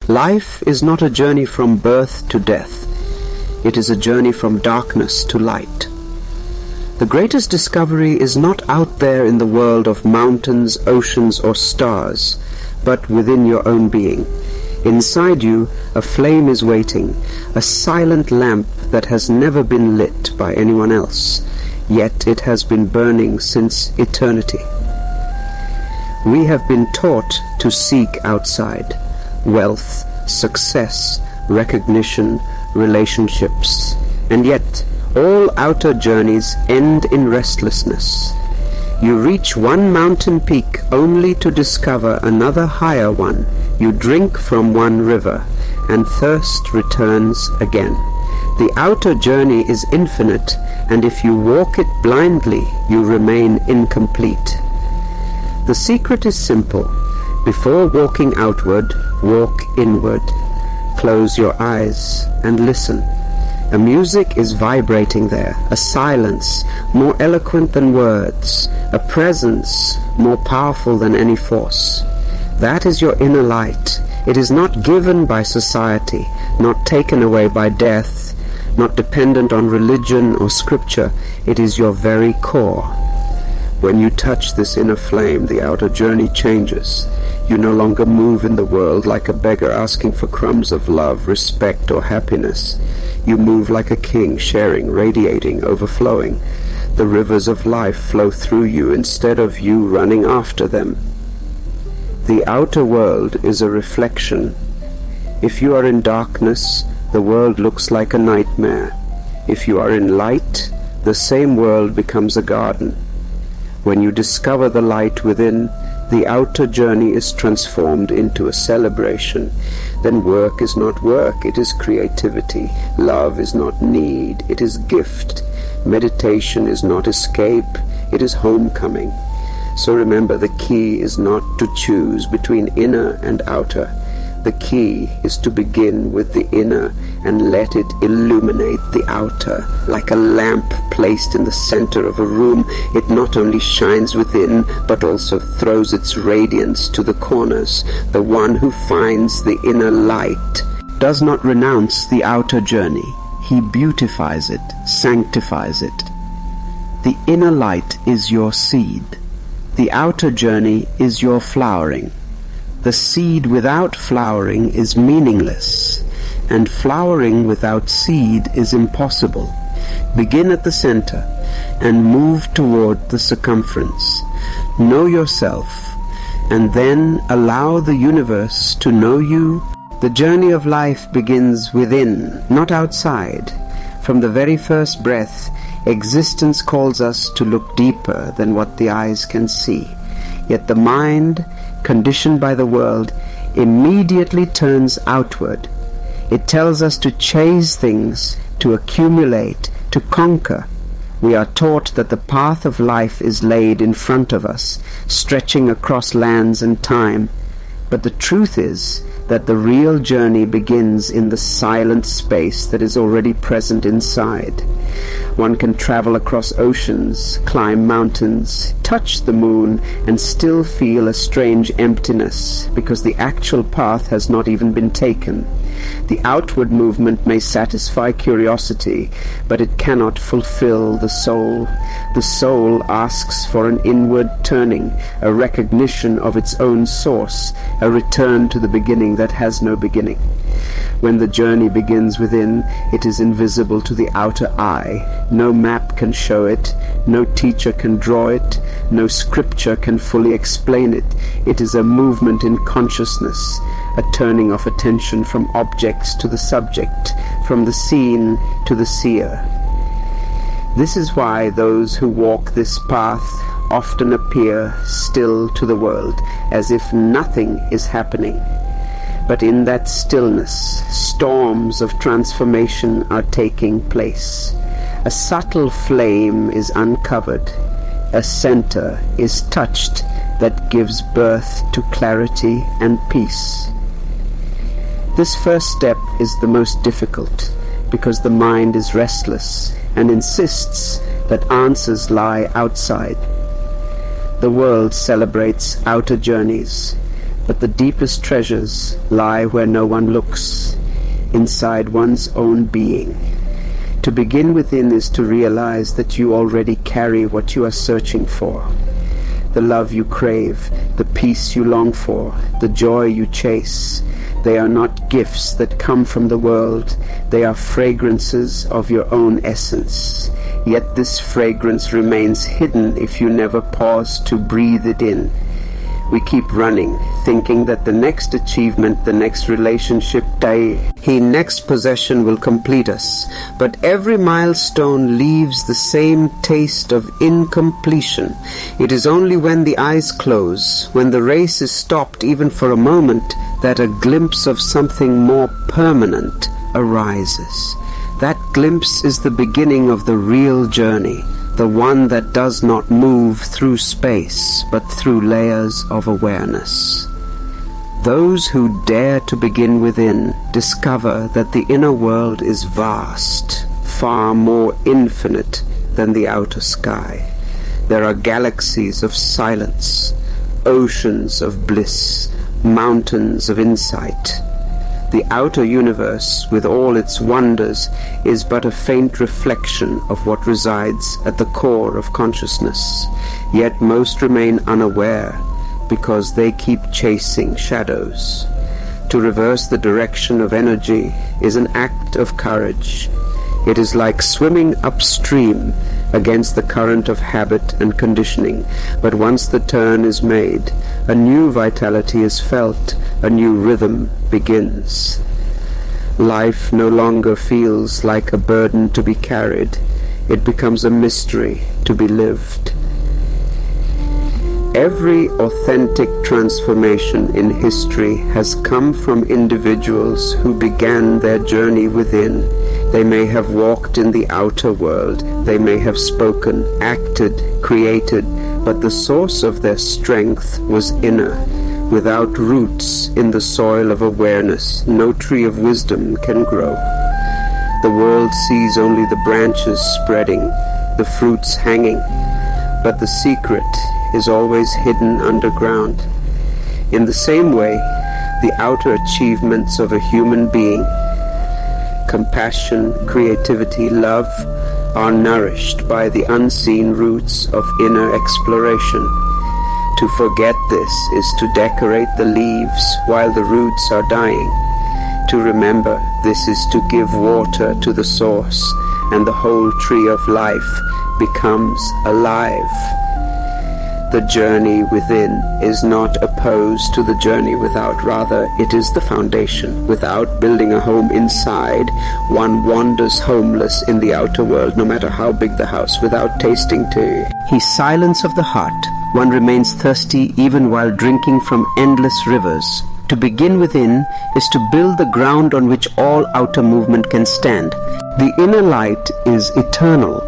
Life is not a journey from birth to death. It is a journey from darkness to light. The greatest discovery is not out there in the world of mountains, oceans, or stars, but within your own being. Inside you, a flame is waiting, a silent lamp that has never been lit by anyone else, yet it has been burning since eternity. We have been taught to seek outside wealth, success, recognition, relationships, and yet all outer journeys end in restlessness. You reach one mountain peak only to discover another higher one. You drink from one river, and thirst returns again. The outer journey is infinite, and if you walk it blindly, you remain incomplete. The secret is simple. Before walking outward, walk inward. Close your eyes and listen. A music is vibrating there, a silence more eloquent than words, a presence more powerful than any force. That is your inner light. It is not given by society, not taken away by death, not dependent on religion or scripture. It is your very core. When you touch this inner flame, the outer journey changes. You no longer move in the world like a beggar asking for crumbs of love, respect, or happiness. You move like a king, sharing, radiating, overflowing. The rivers of life flow through you instead of you running after them. The outer world is a reflection. If you are in darkness, the world looks like a nightmare. If you are in light, the same world becomes a garden. When you discover the light within, the outer journey is transformed into a celebration. Then work is not work, it is creativity. Love is not need, it is gift. Meditation is not escape, it is homecoming. So remember, the key is not to choose between inner and outer. The key is to begin with the inner and let it illuminate the outer. Like a lamp placed in the center of a room, it not only shines within, but also throws its radiance to the corners. The one who finds the inner light does not renounce the outer journey. He beautifies it, sanctifies it. The inner light is your seed. The outer journey is your flowering. The seed without flowering is meaningless, and flowering without seed is impossible. Begin at the center and move toward the circumference. Know yourself, and then allow the universe to know you. The journey of life begins within, not outside. From the very first breath, existence calls us to look deeper than what the eyes can see. Yet the mind, conditioned by the world, immediately turns outward. It tells us to chase things, to accumulate, to conquer. We are taught that the path of life is laid in front of us, stretching across lands and time. But the truth is that the real journey begins in the silent space that is already present inside. One can travel across oceans, climb mountains, touch the moon, and still feel a strange emptiness, because the actual path has not even been taken. The outward movement may satisfy curiosity, but it cannot fulfill the soul. The soul asks for an inward turning, a recognition of its own source, a return to the beginning that has no beginning. When the journey begins within, it is invisible to the outer eye. No map can show it, no teacher can draw it, no scripture can fully explain it. It is a movement in consciousness, a turning of attention from objects to the subject, from the seen to the seer. This is why those who walk this path often appear still to the world, as if nothing is happening. But in that stillness, storms of transformation are taking place. A subtle flame is uncovered. A center is touched that gives birth to clarity and peace. This first step is the most difficult, because the mind is restless and insists that answers lie outside. The world celebrates outer journeys. But the deepest treasures lie where no one looks, inside one's own being. To begin within is to realize that you already carry what you are searching for. The love you crave, the peace you long for, the joy you chase. They are not gifts that come from the world. They are fragrances of your own essence. Yet this fragrance remains hidden if you never pause to breathe it in. We keep running, thinking that the next achievement, the next relationship, the next possession will complete us. But every milestone leaves the same taste of incompletion. It is only when the eyes close, when the race is stopped even for a moment, that a glimpse of something more permanent arises. That glimpse is the beginning of the real journey. The one that does not move through space, but through layers of awareness. Those who dare to begin within discover that the inner world is vast, far more infinite than the outer sky. There are galaxies of silence, oceans of bliss, mountains of insight. The outer universe, with all its wonders, is but a faint reflection of what resides at the core of consciousness. Yet most remain unaware because they keep chasing shadows. To reverse the direction of energy is an act of courage. It is like swimming upstream against the current of habit and conditioning. But once the turn is made, a new vitality is felt, a new rhythm begins. Life no longer feels like a burden to be carried. It becomes a mystery to be lived. Every authentic transformation in history has come from individuals who began their journey within. They may have walked in the outer world, they may have spoken, acted, created, but the source of their strength was inner. Without roots in the soil of awareness, no tree of wisdom can grow. The world sees only the branches spreading, the fruits hanging, but the secret is always hidden underground. In the same way, the outer achievements of a human being, compassion, creativity, love, are nourished by the unseen roots of inner exploration. To forget this is to decorate the leaves while the roots are dying. To remember this is to give water to the source, and the whole tree of life becomes alive. The journey within is not opposed to the journey without, rather it is the foundation. Without building a home inside, one wanders homeless in the outer world, no matter how big the house, without tasting tea. Silence of the heart. One remains thirsty even while drinking from endless rivers. To begin within is to build the ground on which all outer movement can stand. The inner light is eternal,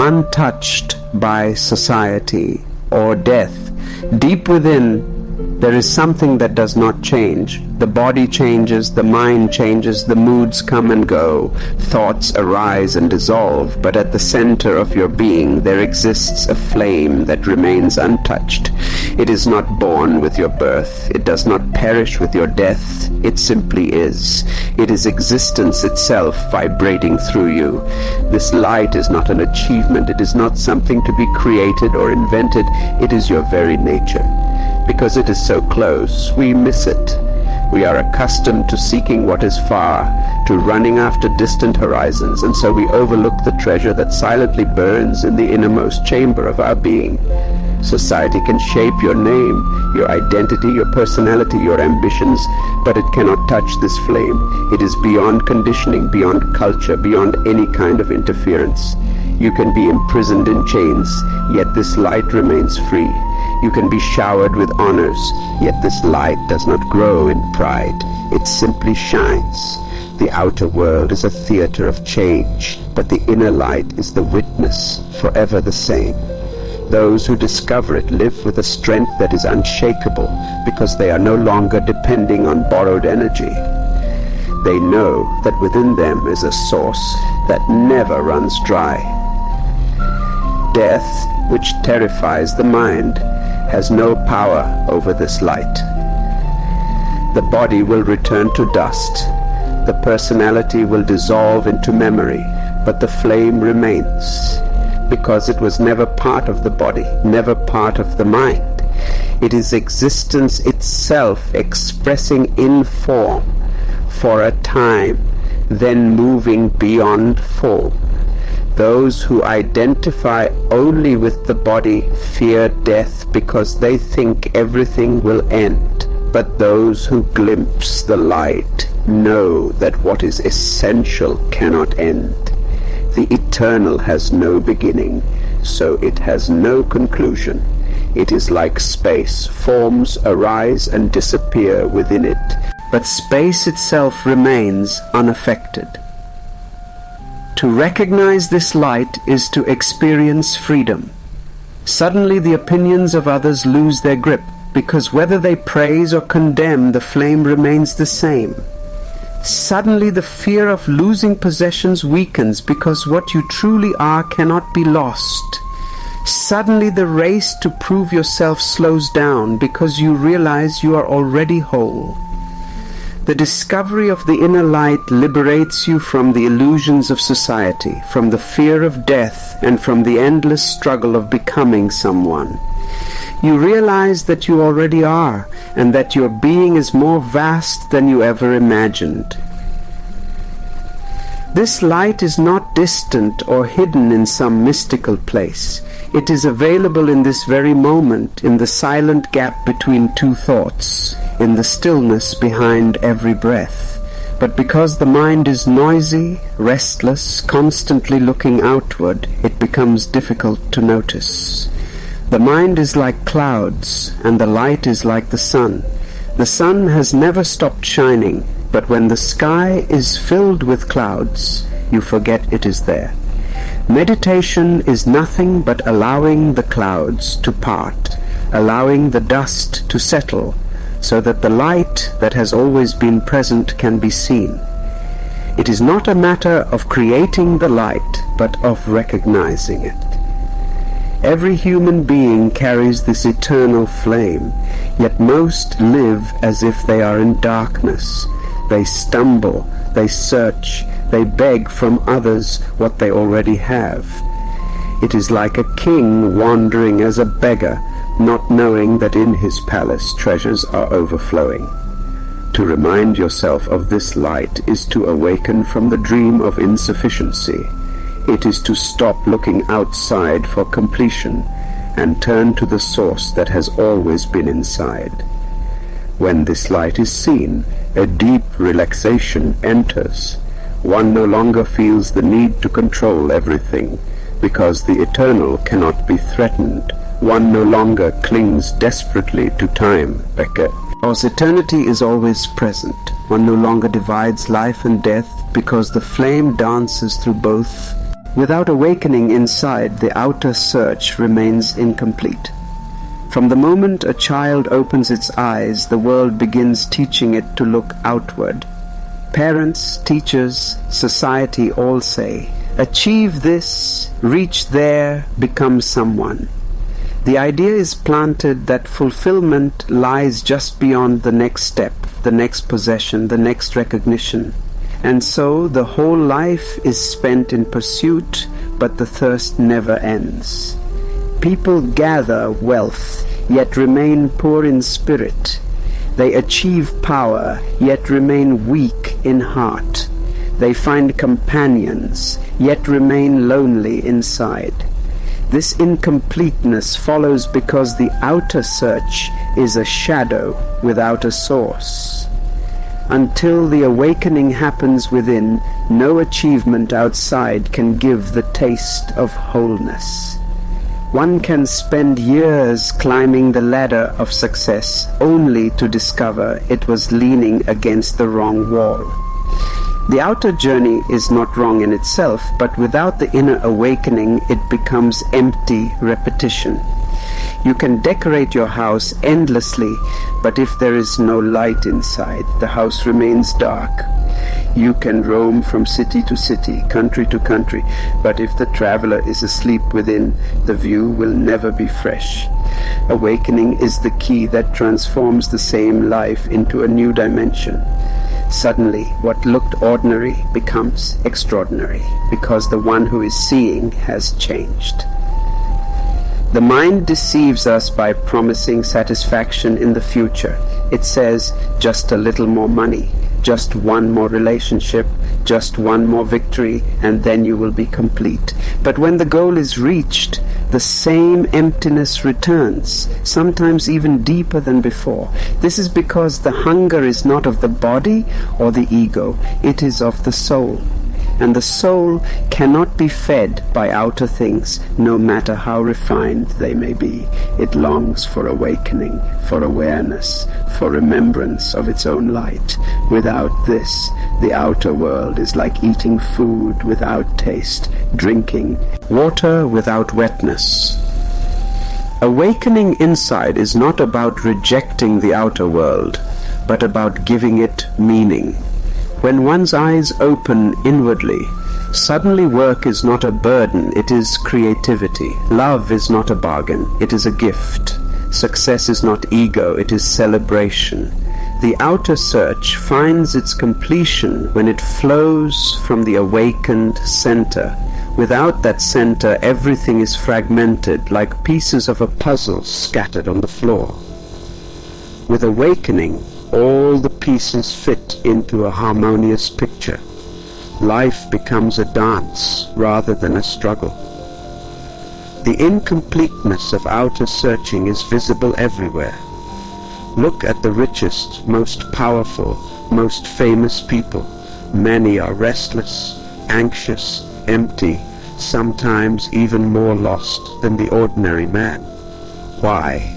untouched by society or death. Deep within, there is something that does not change. The body changes, the mind changes, the moods come and go, thoughts arise and dissolve, but at the center of your being there exists a flame that remains untouched. It is not born with your birth, it does not perish with your death, it simply is. It is existence itself vibrating through you. This light is not an achievement, it is not something to be created or invented, it is your very nature. Because it is so close, we miss it. We are accustomed to seeking what is far, to running after distant horizons, and so we overlook the treasure that silently burns in the innermost chamber of our being. Society can shape your name, your identity, your personality, your ambitions, but it cannot touch this flame. It is beyond conditioning, beyond culture, beyond any kind of interference. You can be imprisoned in chains, yet this light remains free. You can be showered with honors, yet this light does not grow in pride. It simply shines. The outer world is a theater of change, but the inner light is the witness, forever the same. Those who discover it live with a strength that is unshakable because they are no longer depending on borrowed energy. They know that within them is a source that never runs dry. Death, which terrifies the mind, has no power over this light. The body will return to dust. The personality will dissolve into memory, but the flame remains, because it was never part of the body, never part of the mind. It is existence itself expressing in form for a time, then moving beyond form. Those who identify only with the body fear death because they think everything will end. But those who glimpse the light know that what is essential cannot end. The eternal has no beginning, so it has no conclusion. It is like space. Forms arise and disappear within it, but space itself remains unaffected. To recognize this light is to experience freedom. Suddenly the opinions of others lose their grip, because whether they praise or condemn, the flame remains the same. Suddenly the fear of losing possessions weakens, because what you truly are cannot be lost. Suddenly the race to prove yourself slows down, because you realize you are already whole. The discovery of the inner light liberates you from the illusions of society, from the fear of death, and from the endless struggle of becoming someone. You realize that you already are, and that your being is more vast than you ever imagined. This light is not distant or hidden in some mystical place. It is available in this very moment, in the silent gap between two thoughts, in the stillness behind every breath. But because the mind is noisy, restless, constantly looking outward, it becomes difficult to notice. The mind is like clouds, and the light is like the sun. The sun has never stopped shining, but when the sky is filled with clouds, you forget it is there. Meditation is nothing but allowing the clouds to part, allowing the dust to settle, so that the light that has always been present can be seen. It is not a matter of creating the light, but of recognizing it. Every human being carries this eternal flame, yet most live as if they are in darkness. They stumble, they search, they beg from others what they already have. It is like a king wandering as a beggar, not knowing that in his palace treasures are overflowing. To remind yourself of this light is to awaken from the dream of insufficiency. It is to stop looking outside for completion and turn to the source that has always been inside. When this light is seen, a deep relaxation enters. One no longer feels the need to control everything, because the eternal cannot be threatened. One no longer clings desperately to time, because eternity is always present. One no longer divides life and death, because the flame dances through both. Without awakening inside, the outer search remains incomplete. From the moment a child opens its eyes, the world begins teaching it to look outward. Parents, teachers, society all say, achieve this, reach there, become someone. The idea is planted that fulfillment lies just beyond the next step, the next possession, the next recognition. And so the whole life is spent in pursuit, but the thirst never ends. People gather wealth, yet remain poor in spirit. They achieve power, yet remain weak in heart. They find companions, yet remain lonely inside. This incompleteness follows because the outer search is a shadow without a source. Until the awakening happens within, no achievement outside can give the taste of wholeness. One can spend years climbing the ladder of success only to discover it was leaning against the wrong wall. The outer journey is not wrong in itself, but without the inner awakening, it becomes empty repetition. You can decorate your house endlessly, but if there is no light inside, the house remains dark. You can roam from city to city, country to country, but if the traveler is asleep within, the view will never be fresh. Awakening is the key that transforms the same life into a new dimension. Suddenly, what looked ordinary becomes extraordinary, because the one who is seeing has changed. The mind deceives us by promising satisfaction in the future. It says, just a little more money, just one more relationship, just one more victory, and then you will be complete. But when the goal is reached, the same emptiness returns, sometimes even deeper than before. This is because the hunger is not of the body or the ego, it is of the soul. And the soul cannot be fed by outer things, no matter how refined they may be. It longs for awakening, for awareness, for remembrance of its own light. Without this, the outer world is like eating food without taste, drinking water without wetness. Awakening inside is not about rejecting the outer world, but about giving it meaning. When one's eyes open inwardly, suddenly work is not a burden, it is creativity. Love is not a bargain, it is a gift. Success is not ego, it is celebration. The outer search finds its completion when it flows from the awakened center. Without that center, everything is fragmented, like pieces of a puzzle scattered on the floor. With awakening, all the pieces fit into a harmonious picture. Life becomes a dance rather than a struggle. The incompleteness of outer searching is visible everywhere. Look at the richest, most powerful, most famous people. Many are restless, anxious, empty, sometimes even more lost than the ordinary man. Why?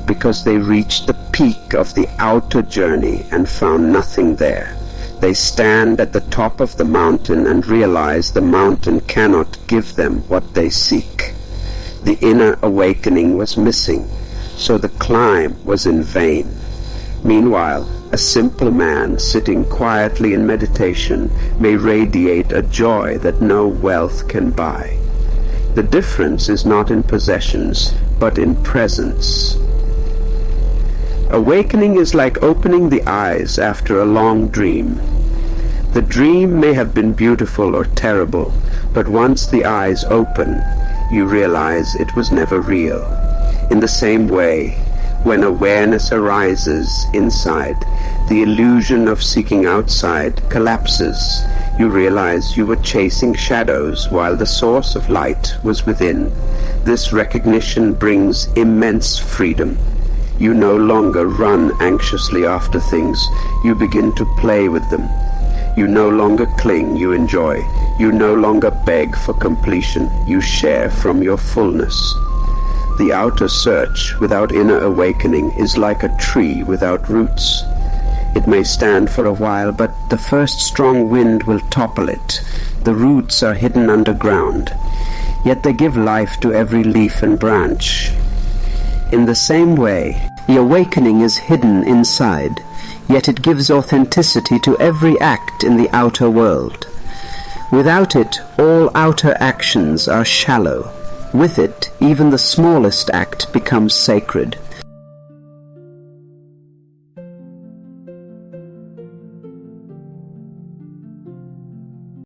Because they reached the peak of the outer journey and found nothing there. They stand at the top of the mountain and realize the mountain cannot give them what they seek. The inner awakening was missing, so the climb was in vain. Meanwhile, a simple man sitting quietly in meditation may radiate a joy that no wealth can buy. The difference is not in possessions, but in presence. Awakening is like opening the eyes after a long dream. The dream may have been beautiful or terrible, but once the eyes open, you realize it was never real. In the same way, when awareness arises inside, the illusion of seeking outside collapses. You realize you were chasing shadows while the source of light was within. This recognition brings immense freedom. You no longer run anxiously after things. You begin to play with them. You no longer cling, you enjoy. You no longer beg for completion. You share from your fullness. The outer search without inner awakening is like a tree without roots. It may stand for a while, but the first strong wind will topple it. The roots are hidden underground, yet they give life to every leaf and branch. In the same way, the awakening is hidden inside, yet it gives authenticity to every act in the outer world. Without it, all outer actions are shallow. With it, even the smallest act becomes sacred.